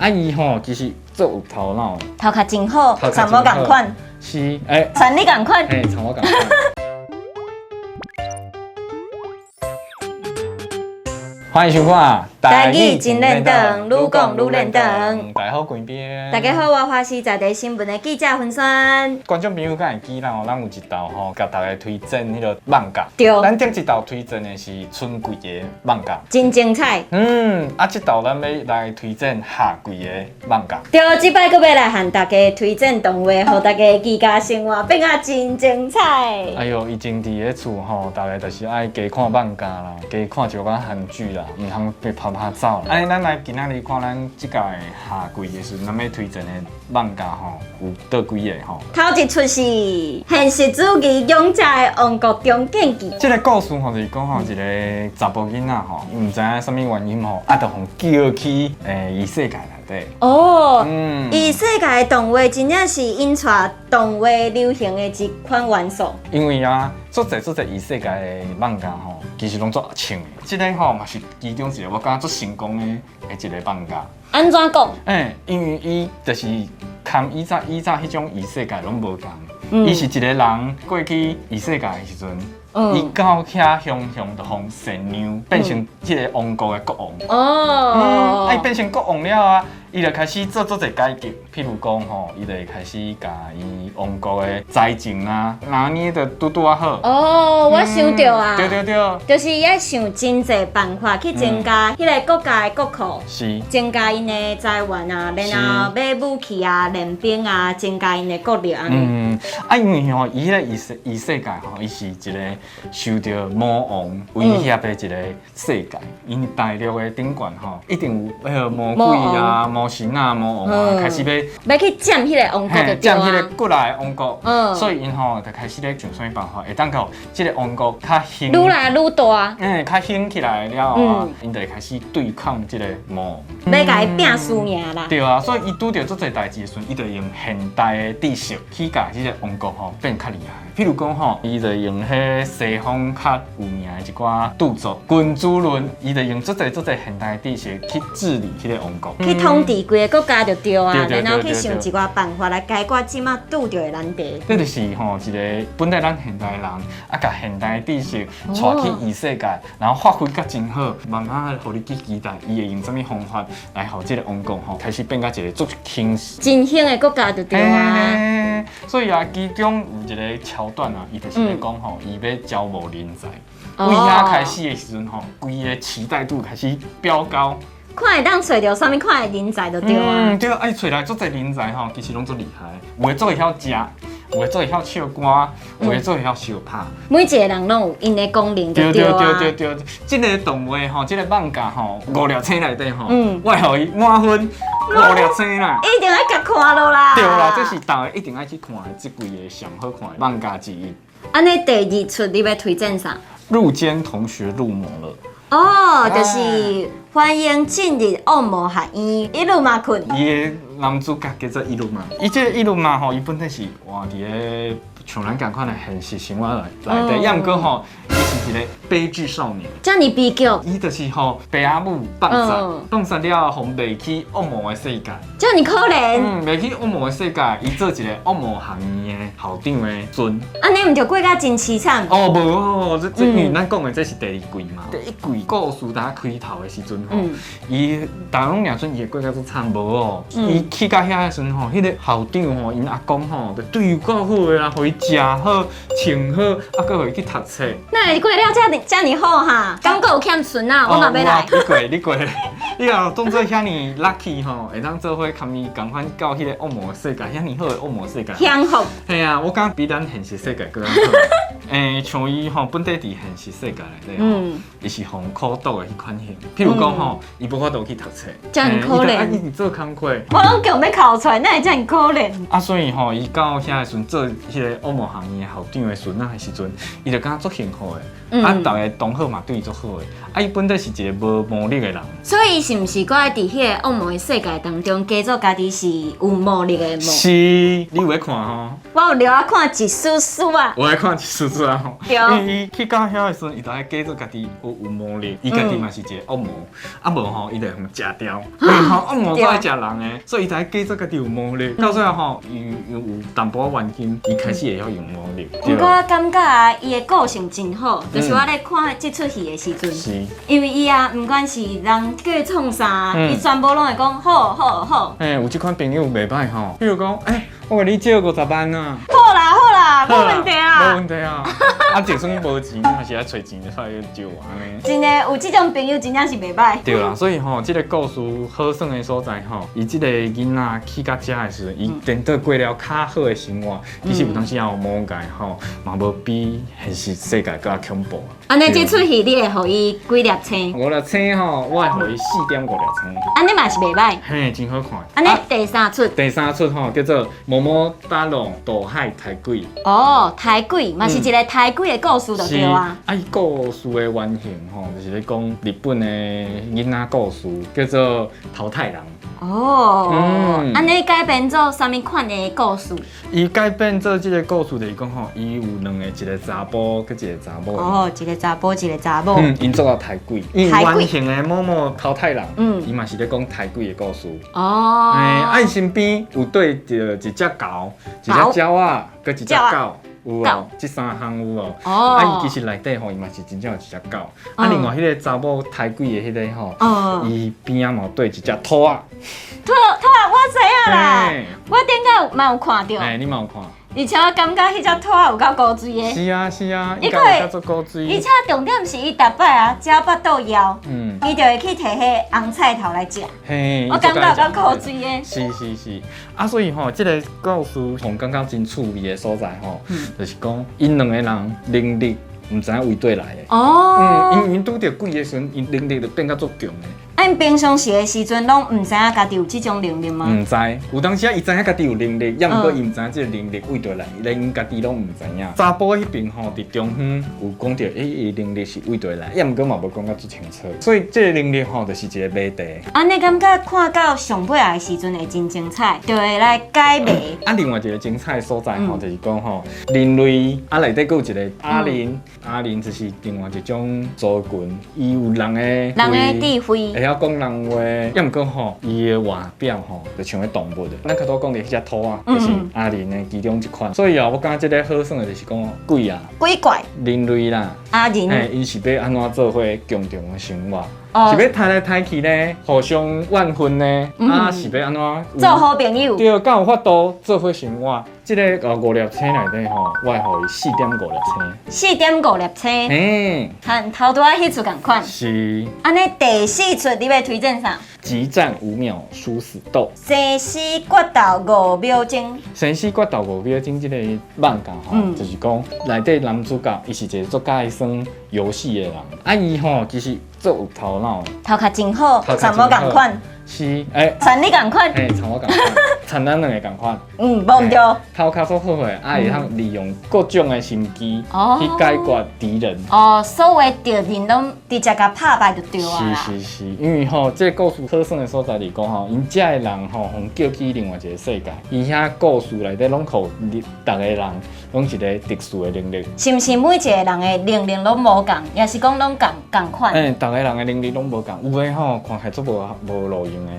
啊，伊吼其实做有头脑，头壳真好，参无共款，是参你共款，参我共款。欢迎收看《台语真认同，愈讲愈认同》。大家好，贵边。大家好，我花是在地新闻的记者分选。观众朋友敢会记咱咱有一道吼，甲大家推荐迄个艋舺。对。咱顶一道推荐的是春季的艋舺，真精彩。这道咱要来推荐夏季的艋舺。对，这摆阁要来和大家推荐动画，互大家居家生活变啊真精彩。哎呦，以前伫咧厝吼，大家就是爱加看艋舺啦，加看一寡韩剧啦。唔通被拍走。安尼，咱来今仔日看咱即届夏季的时阵，咱要推荐的艋舺吼，有倒几个吼。头一出是现实主义勇者的王国中建记。这个故事吼，就是讲吼一个查甫囡仔吼，唔知影什么原因吼，就互叫去异世界内底。哦，异世界的动画真正是引出动画流行的一款元素。因为足侪异世界的艋舺吼，其实拢做像的。这个吼嘛是其中一个我感觉足成功的一个艋舺。安怎讲？因为伊就是跟以前迄种异世界拢无同。伊是一个人过去异世界的时阵，伊到遐雄就互神娘变成即个王国的国王。伊变成国王了伊就开始做一改革，譬如讲吼，伊就开始甲伊王国的财政拿捏得拄啊好。我想到啊，对，就是伊爱想真侪办法去增加迄个国家的国库，是增加因的财源啊，然后买武器啊、练兵啊，增加因的国力安尼。因为吼，伊迄个异世界吼，伊是一个受到魔王威胁的一个世界。因大陆的顶悬吼，一定有迄个魔鬼啊、魔神啊、魔王啊，开始要去占迄个王国就对占迄个过来的王国。所以因吼就开始咧想啥物办法，会当到即个王国较兴，愈来愈大。较兴起来了后因就会开始对抗即个魔王，要甲伊拼输赢啦。对啊，所以伊拄着足侪代志的时阵，伊就用现代的知识去甲即个王国吼变较厉害。譬如讲吼，伊就用迄西方较有名的一寡著作《君主论》，伊就用足侪现代的知识去治理迄个王国，去统治规个国家就对啊，然后去想一寡办法来解决即马拄着的难题。这就是吼一个本来咱现代人甲现代的知识带去异世界，然后发挥甲真好，慢慢互你去期待，伊会用什么方法来互即个王国吼开始变甲一个足兴真兴的国家就对啊。所以其中有一个桥段伊就是咧讲吼，伊要招募人才，为遐开始的时阵吼，规个期待度开始飙高。看会当找到啥物款的人才就对啊。对，找来足侪人才吼，其实拢足厉害，有诶做会晓食。有诶做会晓唱歌，有诶做会晓相拍。每一个人拢有因的功能，对对。这个动画吼，这个艋舺吼，5粒星内底吼，我互伊满分5粒星啦。一定要甲看落啦。对啦，这是大家一定要去看的，这几个上好看的艋舺之一。安尼第二出你要推荐啥？入间同学入魔了。就是欢迎进入恶魔学院，伊鲁马困。伊的男主角叫做伊鲁马，伊这个伊鲁马吼，伊本身是活伫个像咱共款的现实生活内底，也毋过吼，伊是一个悲剧少年。遮尔悲剧。伊就是吼，爸阿母放杀了，互袂去恶魔的世界。遮尔可怜。袂去恶魔的世界，伊做一个恶魔学院的校长的孙。安尼毋就过甲真凄惨？无，这因为咱讲的这是第二季嘛。第一季故事大家开头的时阵吼，伊大家拢认准伊会过甲足惨无伊去到遐的时阵吼，迄个校长吼，因阿公吼，就对伊够好的啦，互伊食好、穿好，搁互伊去读册。那你过了遮尔好哈，感觉有欠孙啊，我嘛要来。你过，你若当做遐尼 lucky 吼，会当做伙含伊共款到迄个恶魔世界，遐尼好的恶魔世界。幸福。系啊，我感觉比咱现实世界更好。像伊吼本地伫现实世界内底吼，伊是互苦毒的迄款型。譬如讲吼，伊无法度去读册，遮尔可怜。伊直做工课，我拢叫要考出来，哪会遮尔可怜？所以吼，伊到遐的时阵做迄个恶魔行业校长的孙仔的时阵，伊就感觉足幸福的。大家同好嘛，对伊足好的。伊本来是一个无魔力的人，所以是毋是搁爱伫迄个恶魔的世界当中，假作家己是有魔力的魔？是，你有在看吼？我有留啊看一丝丝啊。我来看一丝丝啊吼。对。因为伊去到遐的时阵，伊就爱假作家己有魔力，伊家己嘛是一个恶魔，啊无吼，伊就互食掉。因为吼恶魔都爱食人的，所以伊就爱假作家己有魔力。到最后吼，伊有淡薄仔原因，伊开始会晓用魔力。不过我感觉啊，伊的个性真好，就是我咧看这出戏的时阵，因为伊啊，毋管是人叫伊创啥，伊全部拢会讲好好好。有即款朋友袂歹吼，比如讲，我甲你借50万啊。好啦，无问题啊。无问题啊。啊，就算无钱，还是爱找钱出来借安尼。真的有这种朋友，真正是袂歹。对啦，所以吼，这个故事好耍的所在吼，伊这个囡仔去到遮的时候，伊颠倒过了较好的生活，其实有当时也有魔界吼，嘛无比现实世界更恐怖。安尼这出戏你会互伊几粒星？5粒星吼，我会互伊4.5粒星。安尼嘛是袂歹。嘿，真好看。安尼第三出。第三出吼叫做《某某大龙大海抬鬼》。哦，抬鬼嘛是一个抬鬼的故事就对啊。伊故事的原型吼，就是咧讲日本的囡仔故事，叫做《桃太郎》。哦，安尼改编做啥物款的故事？伊改编做这个故事就是讲吼，伊有两个，一个查甫跟一个查某。哦，一个查甫，一个查某。因做到抬鬼，因原型的某某桃太郎，伊嘛是咧讲抬鬼的故事。哦。伊身边有对着一只狗，一只鸟仔，跟一只狗。有哦，这三项有哦。伊其实内底吼，伊嘛是真正有一只狗。另外迄个查某抬鬼的迄个吼，伊边仔嘛对一只兔仔。兔仔，我知影啦，我顶下嘛有看到。你嘛有看？而且我感觉迄只兔仔有够古锥的。是啊，伊敢有做古锥。而且重点是伊逐摆啊，只巴肚枵，伊就会去摕迄红菜头来食。我感觉有够古锥的。是。所以吼，这个故事互感觉真趣味的所在吼，就是讲因两个人能力唔知影为对来的。因拄着鬼的时阵，因能力就变甲足强的。因平常时的时阵，拢唔知影家己有这种能力吗？唔知，有当时啊，伊知影家己有能力，也毋过伊唔知影这个能力为倒来，连因家己拢唔知影。查甫迄边吼，伫中远有讲着，伊能力是为倒来，也毋过嘛无讲甲足清楚。所以这个能力吼，就是一个谜题。安尼感觉看到上尾的时阵会真精彩，就会来解谜。另外一个精彩的所在吼，就是讲吼，人类内底佫有一个阿玲，阿玲就是另外一种族群，伊有人的智慧。会晓讲人话，也毋过吼，伊的外表吼，就像个动物的。咱较多讲的迄只兔啊，就是阿玲的其中一款。所以我感觉这个好耍的就是讲鬼啊，鬼怪，人类啦，阿玲，因是要安怎做伙共同的生活。是要抬来抬去呢，互相怨恨呢，是要安怎做好朋友？对，敢有法度做伙生活。这个5粒星内底吼，我会互伊4.5粒星。4.5粒星。和头拄仔迄出共款。是。安尼第四出你要推荐啥？激战5秒殊死斗。生死决斗5秒钟。生死决斗5秒钟，这个漫画吼，就是讲内底男主角伊是一个足介算游戏的人，伊吼其实足有头脑的，头壳真好，参无共款。是，参你共款。参我共款，参咱两个共款。无毋对。头壳足好诶，会通利用各种的心机去解决敌人。所有敌人拢直接甲拍败就对啊。是，因为吼，这个故事好耍的所在是讲吼，因遮的人吼，互叫去另外一个世界，因遐故事内底拢互逐个人拢一个特殊的能力。是毋是每一个人的能力拢无共，也是讲拢共款？逐个人的能力拢无共，有诶吼看起来足无路用的，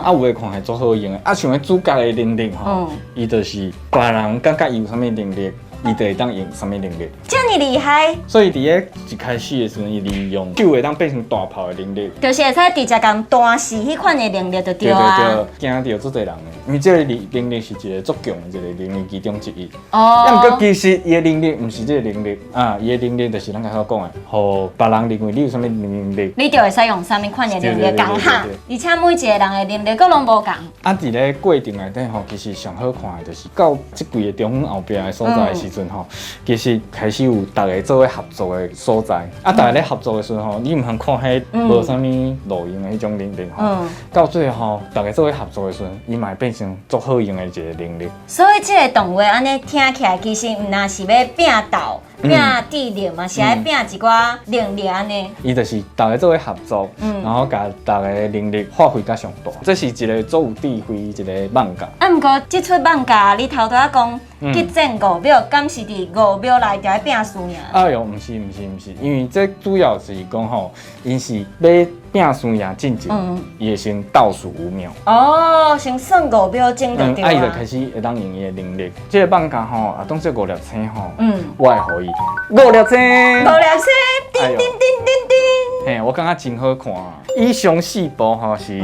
有诶看起来足好用的，像个主角的能力吼，伊就是别人感觉伊有啥物能力，伊就会当用啥物能力。这么厉害！所以伫咧一开始的时阵，伊利用手会当变成大炮的能力，就是会使直接共弹死迄款的能力就对啊。对，惊到足侪人的，因为这个能力是一个足强的一个能力其中之一。也毋过其实伊的能力毋是这个能力伊的能力就是咱刚才讲的，互别人认为你有啥物能力，你就会使用啥物款的能力共下，而且每一个人的能力佫拢无共。伫咧过程内底吼，其实上好看的就是到即季的中午后壁的所在是时阵吼，其实开始有大家做伙合作的所在。啊，大家咧合作的时候吼，你毋通看迄无啥物路用的迄种能力吼，到最后大家做伙合作的时候，伊嘛会变成足好用的一个能力。所以这个动画安尼听起来，其实毋那是要拼斗。拼智力嘛，是爱拼一寡能力安尼。伊就是大家做伙合作，然后甲大家的能力发挥甲上大，这是一个足有智慧一个漫画。啊，毋过这出漫画你头拄仔讲激战5秒，敢是伫5秒内就要拼输赢？哎呦，毋是，因为这主要是讲吼，因是要拼输赢进前，伊会先倒数5秒。哦，先算5秒钟就对啊。伊就开始会当用伊的能力。这个漫画吼，啊，当做5粒星吼，我会互伊5粒星。5粒星，叮叮叮叮叮。嘿，我感觉真好看。以上4部吼是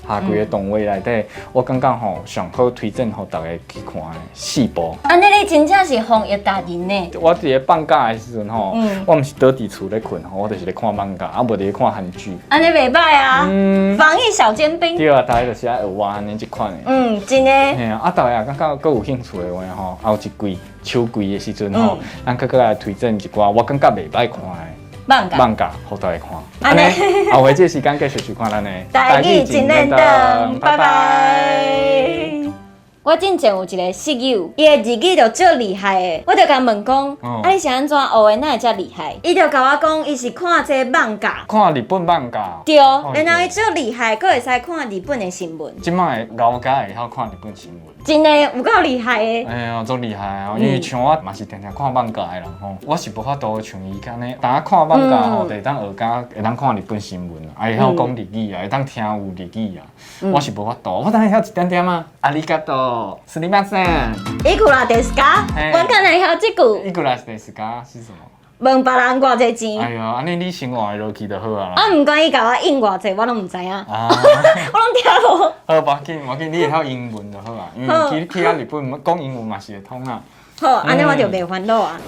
下季的动画内底，我感觉吼上好推荐互大家去看的4部。安尼你真正是弘毅达人呢。我伫咧放假的时阵吼，我毋是倒伫厝咧困吼，我就是咧看漫画，啊无伫咧看韩剧。安尼袂歹啊，防疫小尖兵。对啊，大家就是爱学我安尼一款的。真诶。嘿啊，大家感觉佫有兴趣的话吼，后一季秋季的时阵吼，咱佫来推荐一寡我感觉袂歹看的。漫画，互大家看。安尼，后回这时间继续看咱的台语真认真，拜拜。我之前有一个室友，伊的日语就足厉害的，我就甲问讲，啊你是安怎学的，哪会遮厉害？伊就甲我讲，伊是看这漫画，看日本漫画。对，然后伊足厉害，佫会使看日本的新闻。即摆高家会晓看日本新闻。真的有够厉害的。哎呀，足厉害哦！因为像我嘛是常常看漫画的人吼，我是无法度像伊安尼，大家看漫画吼，会当学家会当看日本新闻啊，会晓讲日语啊，会当听有日语啊，我是无法度，我当然晓一点点啊。ありがとう，すみません。いくらですか？我敢若晓这句。いくらですか？是什么？问别人偌济钱？哎呀，安尼你生活会落去就好啊。啊，毋管伊甲我应偌济，我拢毋知影。啊，我拢听无。好，无要紧，你会晓英文就好啊。因为去日本讲英文嘛是会通啊。好，安尼我就袂烦恼啊。